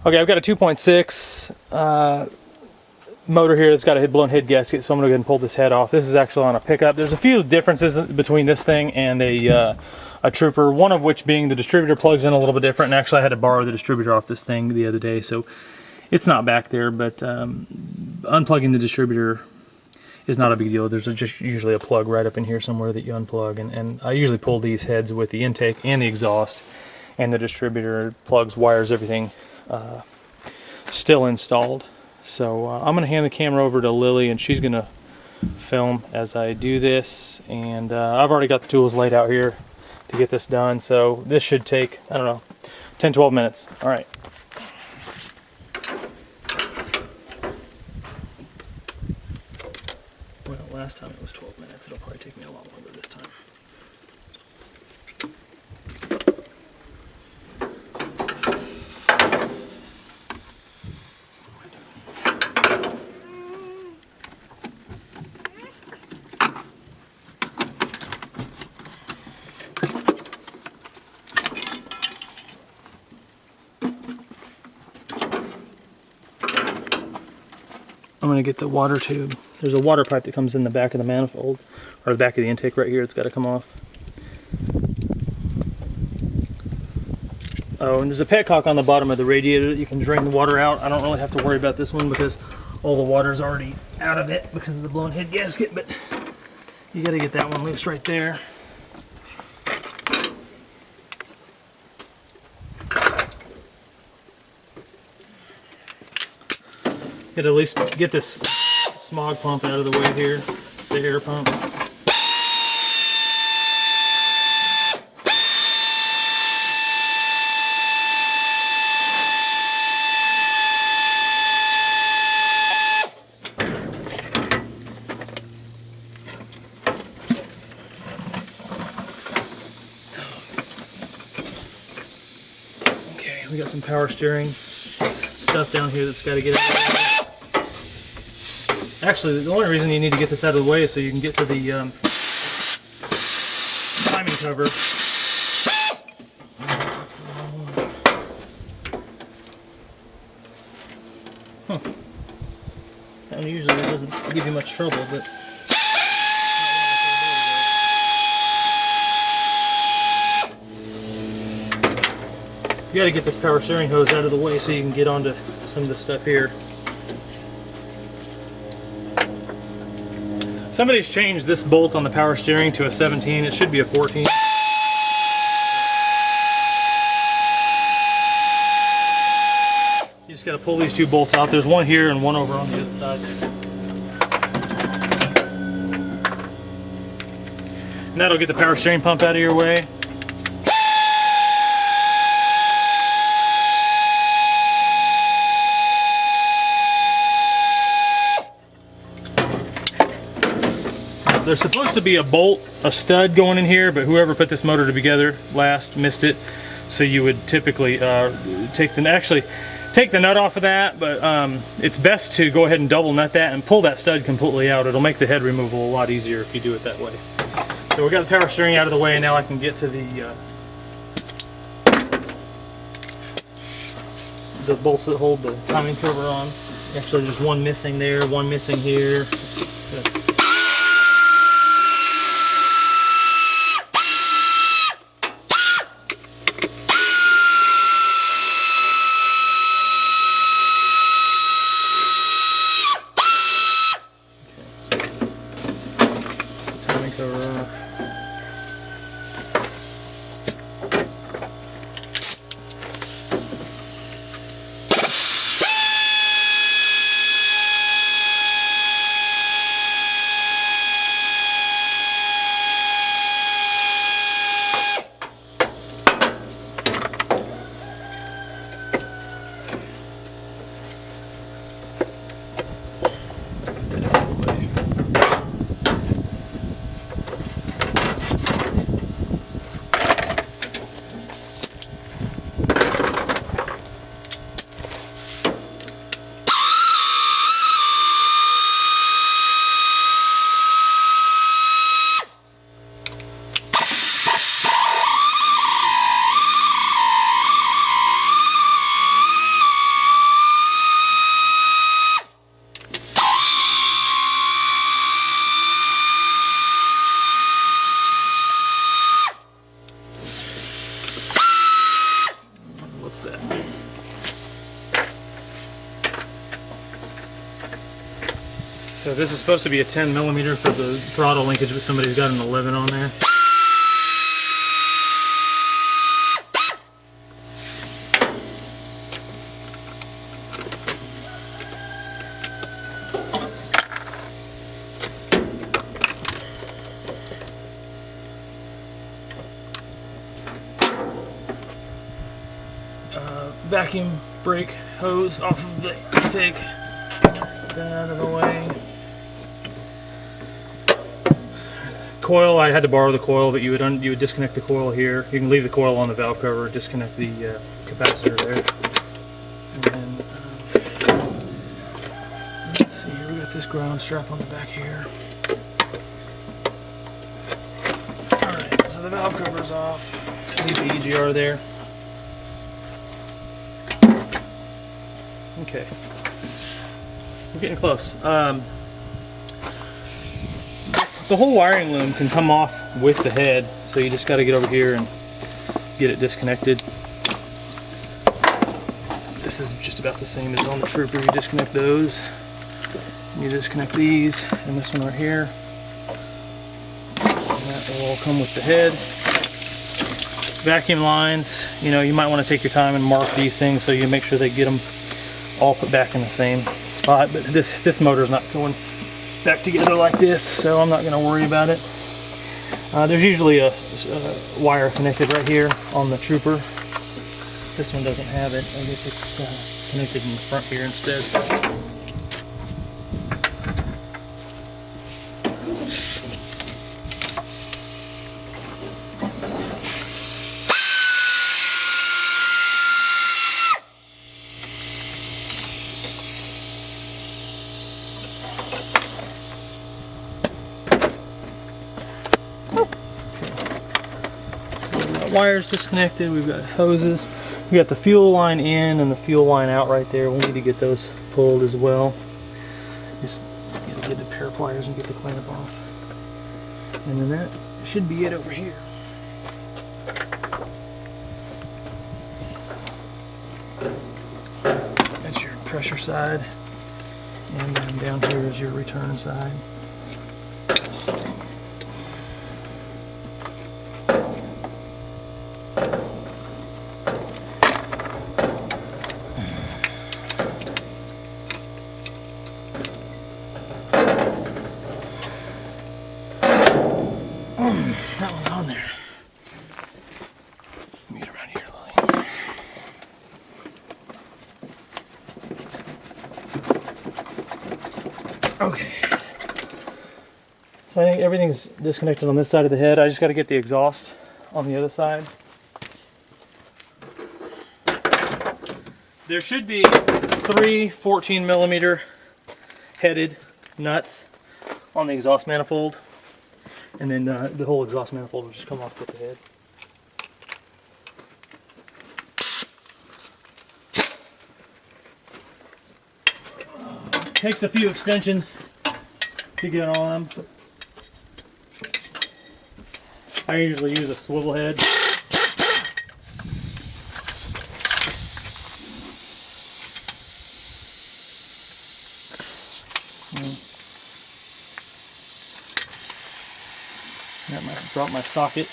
Okay, I've got a 2.6 motor here that's got a blown head gasket, so I'm going to go ahead and pull this head off. This is actually on a pickup. There's a few differences between this thing and a Trooper, one of which being the distributor plugs in a little bit different, and actually I had to borrow the distributor off this thing the other day, so it's not back there, but unplugging the distributor is not a big deal. There's just usually a plug right up in here somewhere that you unplug, and I usually pull these heads with the intake and the exhaust, and the distributor plugs, wires, everything still installed. So I'm going to hand the camera over to Lily, and she's going to film as I do this, and I've already got the tools laid out here to get this done, so this should take, I don't know, 10-12 minutes. All right. Well, last time it was 12 minutes. It'll probably take me a lot longer this time. I'm going to get the water tube. There's a water pipe that comes in the back of the manifold, or the back of the intake right here. It's got to come off. Oh, and there's a petcock on the bottom of the radiator that you can drain the water out. I don't really have to worry about this one because all the water's already out of it because of the blown head gasket, but you got to get that one loose right there. Got to at least get this smog pump out of the way here, the air pump. Okay, we got some power steering stuff down here that's got to get out of the way. Actually, the only reason you need to get this out of the way is so you can get to the timing cover. And usually it doesn't give you much trouble, but you got to get this power steering hose out of the way so you can get onto some of the stuff here. Somebody's changed this bolt on the power steering to a 17. It should be a 14. You just got to pull these two bolts out. There's one here and one over on the other side. And that'll get the power steering pump out of your way. There's supposed to be a bolt, a stud going in here, but whoever put this motor together last missed it. So you would typically take the nut off of that, but it's best to go ahead and double nut that and pull that stud completely out. It'll make the head removal a lot easier if you do it that way. So we got the power steering out of the way, and now I can get to the bolts that hold the timing cover on. Actually, there's one missing there, one missing here. What's that? So this is supposed to be a 10 millimeter for the throttle linkage, but somebody's got an 11 on there. Vacuum brake hose off of the intake. Get that out of the way. Coil, I had to borrow the coil, but you would disconnect the coil here. You can leave the coil on the valve cover, disconnect the capacitor there. And then, let's see here, we got this ground strap on the back here. Alright, so the valve cover's off. Leave the EGR there. Okay, we're getting close. The whole wiring loom can come off with the head, so you just got to get over here and get it disconnected. This is just about the same as on the Trooper. You disconnect those, and you disconnect these, and this one right here. And that will all come with the head. Vacuum lines, you know, you might want to take your time and mark these things so you make sure they get them all put back in the same spot, but this motor is not going back together like this, so I'm not going to worry about it. There's usually a wire connected right here on the Trooper. This one doesn't have it. I guess it's connected in the front here instead. Wires disconnected, we've got hoses, we got the fuel line in and the fuel line out right there. We'll need to get those pulled as well. Just get a pair of pliers and get the clamp off. And then that should be it over here. That's your pressure side, and then down here is your return side. That one's on there. Let me get around here, Lily. Okay. So I think everything's disconnected on this side of the head. I just got to get the exhaust on the other side. There should be 3 14 millimeter headed nuts on the exhaust manifold. And then the whole exhaust manifold will just come off with the head. Takes a few extensions to get on them. I usually use a swivel head. That might drop my socket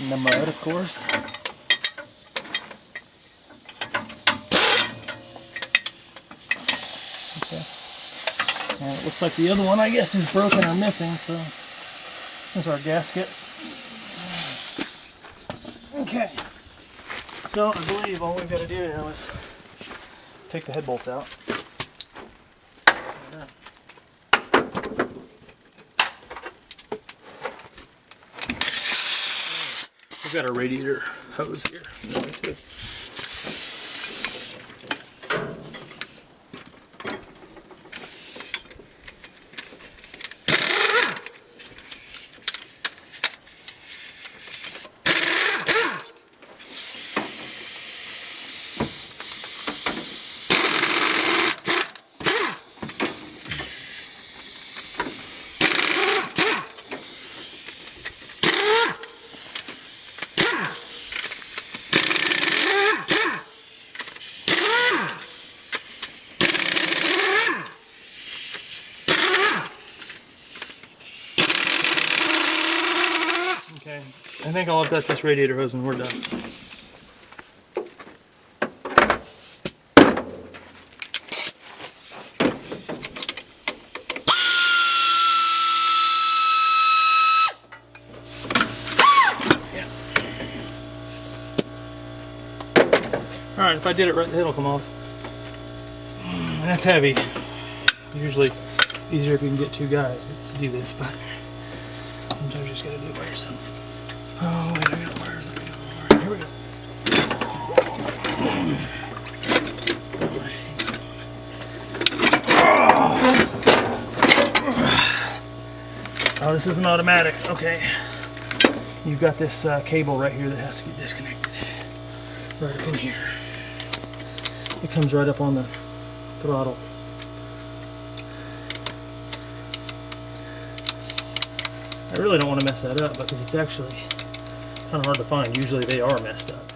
in the mud, of course. Okay. And it looks like the other one, I guess, is broken or missing, so there's our gasket. Okay. So I believe all we've got to do now is take the head bolts out. We've got a radiator hose here. Okay, I think all I've got is this radiator hose and we're done. Alright, if I did it right, it'll come off. And that's heavy. Usually easier if you can get two guys to do this, but sometimes you just gotta do it by yourself. Oh, wait, I got wires. Here we go. Oh, this is an automatic. Okay. You've got this cable right here that has to get disconnected. Right up in here. It comes right up on the throttle. I really don't want to mess that up because it's actually kind of hard to find. Usually they are messed up.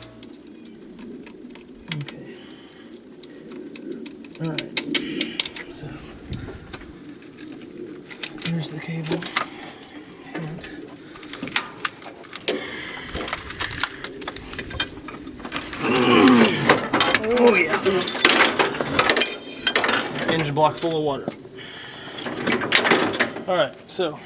Okay. Alright. So, here's the cable. And oh yeah. Engine block full of water. Alright, so